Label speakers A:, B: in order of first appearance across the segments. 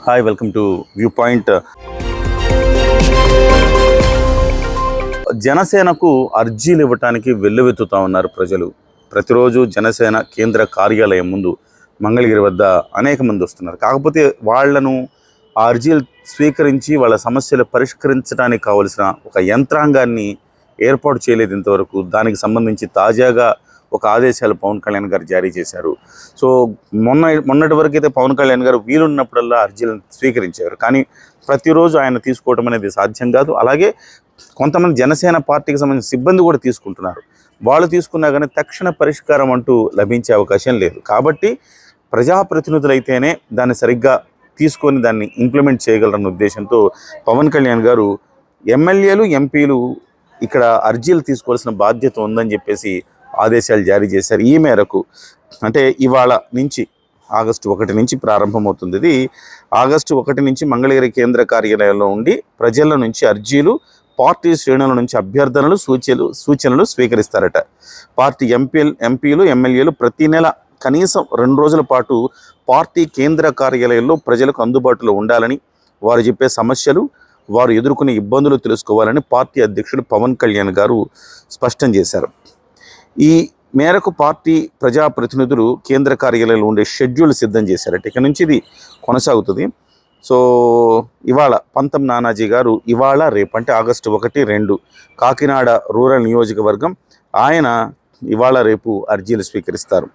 A: Hi, welcome to view point. జనసేనకు అర్జీలు ఇవ్వటానికి వెల్లువెత్తుతూ ఉన్నారు ప్రజలు. ప్రతిరోజు జనసేన కేంద్ర కార్యాలయం ముందు మంగళగిరి వద్ద అనేక మంది వస్తున్నారు. కాకపోతే వాళ్లను ఆ అర్జీలు స్వీకరించి వాళ్ళ సమస్యలు పరిష్కరించడానికి కావలసిన ఒక యంత్రాంగాన్ని ఏర్పాటు చేయలేదు ఇంతవరకు. దానికి సంబంధించి తాజాగా ఒక ఆదేశాలు పవన్ కళ్యాణ్ గారు జారీ చేశారు. సో మొన్నటి వరకు అయితే పవన్ కళ్యాణ్ గారు వీలున్నప్పుడల్లా అర్జీలను స్వీకరించారు. కానీ ప్రతిరోజు ఆయన తీసుకోవడం అనేది సాధ్యం కాదు. అలాగే కొంతమంది జనసేన పార్టీకి సంబంధించిన సిబ్బంది కూడా తీసుకుంటున్నారు. వాళ్ళు తీసుకున్నా కానీ తక్షణ పరిష్కారం అంటూ లభించే అవకాశం లేదు. కాబట్టి ప్రజాప్రతినిధులైతేనే దాన్ని సరిగ్గా తీసుకొని దాన్ని ఇంప్లిమెంట్ చేయగలరన్న ఉద్దేశంతో పవన్ కళ్యాణ్ గారు ఎమ్మెల్యేలు, ఎంపీలు ఇక్కడ అర్జీలు తీసుకోవాల్సిన బాధ్యత ఉందని చెప్పేసి ఆదేశాలు జారీ చేశారు. ఈ మేరకు అంటే ఇవాళ నుంచి ఆగస్టు 1 నుంచి ప్రారంభమవుతుంది. ఇది ఆగస్టు 1 నుంచి మంగళగిరి కేంద్ర కార్యాలయంలో ఉండి ప్రజల నుంచి అర్జీలు, పార్టీ శ్రేణుల నుంచి అభ్యర్థనలు, సూచనలు స్వీకరిస్తారట. పార్టీ ఎంపీలు, ఎమ్మెల్యేలు ప్రతి నెల కనీసం 2 రోజుల పాటు పార్టీ కేంద్ర కార్యాలయంలో ప్రజలకు అందుబాటులో ఉండాలని, వారు చెప్పే సమస్యలు, వారు ఎదుర్కొనే ఇబ్బందులు తెలుసుకోవాలని పార్టీ అధ్యక్షుడు పవన్ కళ్యాణ్ గారు స్పష్టం చేశారు. ఈ మేరకు పార్టీ ప్రజాప్రతినిధులు కేంద్ర కార్యాలయంలో ఉండే షెడ్యూల్ సిద్ధం చేశారట. ఇక నుంచి ఇది కొనసాగుతుంది. సో ఇవాళ పంతం నానాజీ గారు ఇవాళ రేపు అంటే ఆగస్టు 1, 2 కాకినాడ రూరల్ నియోజకవర్గం ఆయన ఇవాళ రేపు అర్జీలు స్వీకరిస్తారు.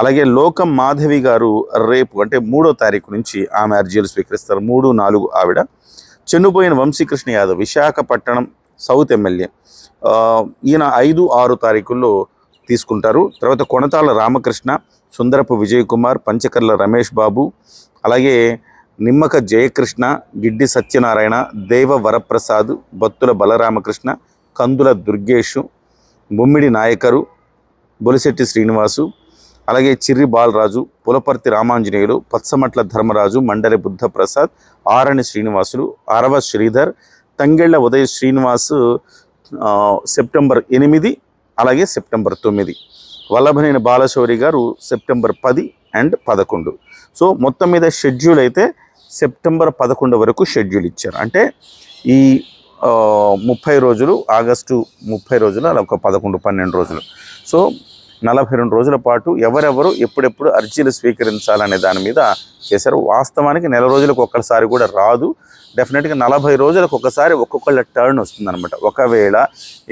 A: అలాగే లోకం మాధవి గారు రేపు అంటే 3వ తారీఖు నుంచి ఆమె అర్జీలు స్వీకరిస్తారు. 3, 4 ఆవిడ. చెన్నుపోయిన వంశీకృష్ణ యాదవ్ విశాఖపట్నం సౌత్ ఎమ్మెల్యే ఈయన 5, 6 తారీఖుల్లో తీసుకుంటారు. తర్వాత కొనతాల రామకృష్ణ, సుందరపు విజయ్ కుమార్, పంచకర్ల రమేష్ బాబు, అలాగే నిమ్మక జయకృష్ణ, గిడ్డి సత్యనారాయణ, దేవ వరప్రసాద్, బత్తుల బలరామకృష్ణ, కందుల దుర్గేషు, బొమ్మిడి నాయకరు, బొలిశెట్టి శ్రీనివాసు, అలాగే చిర్రి బాలరాజు, పులపర్తి రామాంజనేయులు, పచ్చమట్ల ధర్మరాజు, మండలి బుద్ధప్రసాద్, ఆరణి శ్రీనివాసులు, అరవ శ్రీధర్, తంగెళ్ల ఉదయ శ్రీనివాసు సెప్టెంబర్ 8 అలాగే సెప్టెంబర్ 9, వల్లభనేని బాలశౌరి గారు సెప్టెంబర్ 10 అండ్ 11. సో మొత్తం మీద షెడ్యూల్ అయితే సెప్టెంబర్ 11 వరకు షెడ్యూల్ ఇచ్చారు. అంటే ఈ 30 రోజులు, ఆగస్టు 30 రోజులు, అలా ఒక 11, 12 రోజులు. సో 42 రోజుల పాటు ఎవరెవరు ఎప్పుడెప్పుడు అర్జీలు స్వీకరించాలనే దాని మీద చేశారు. వాస్తవానికి నెల రోజులకు ఒక్కసారి కూడా రాదు. డెఫినెట్గా 40 రోజులకు ఒకసారి ఒక్కొక్కళ్ళ టర్న్ వస్తుందన్నమాట. ఒకవేళ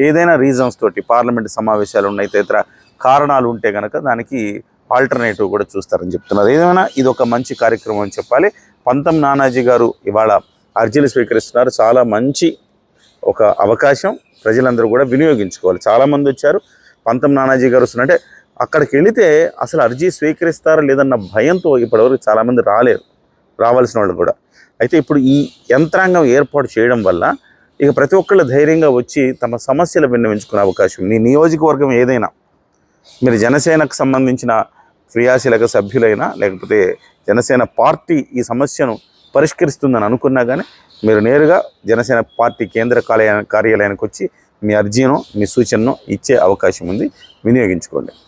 A: ఏదైనా రీజన్స్ తోటి పార్లమెంటు సమావేశాలు ఉన్నాయి, ఇతర కారణాలు ఉంటే కనుక దానికి ఆల్టర్నేటివ్ కూడా చూస్తారని చెప్తున్నారు. ఏదైనా ఇది ఒక మంచి కార్యక్రమం అని చెప్పాలి. పంతం నానాజీ గారు ఇవాళ అర్జీలు స్వీకరిస్తున్నారు. చాలా మంచి ఒక అవకాశం, ప్రజలందరూ కూడా వినియోగించుకోవాలి. చాలామంది వచ్చారు. పంతం నానాజీ గారు వస్తున్నట్టే అక్కడికి వెళితే అసలు అర్జీ స్వీకరిస్తారా లేదన్న భయంతో ఇప్పటివరకు చాలామంది రావాల్సిన వాళ్ళు కూడా. అయితే ఇప్పుడు ఈ యంత్రాంగం ఏర్పాటు చేయడం వల్ల ఇక ప్రతి ఒక్కళ్ళు ధైర్యంగా వచ్చి తమ సమస్యలు విన్నవించుకునే అవకాశం. మీ నియోజకవర్గం ఏదైనా, మీరు జనసేనకు సంబంధించిన క్రియాశీలక సభ్యులైనా లేకపోతే జనసేన పార్టీ ఈ సమస్యను పరిష్కరిస్తుందని అనుకున్నా కానీ మీరు నేరుగా జనసేన పార్టీ కేంద్ర కార్యాలయానికి వచ్చి మీ అర్జీనో మీ సూచనను ఇచ్చే అవకాశం ఉంది. వినియోగించుకోండి.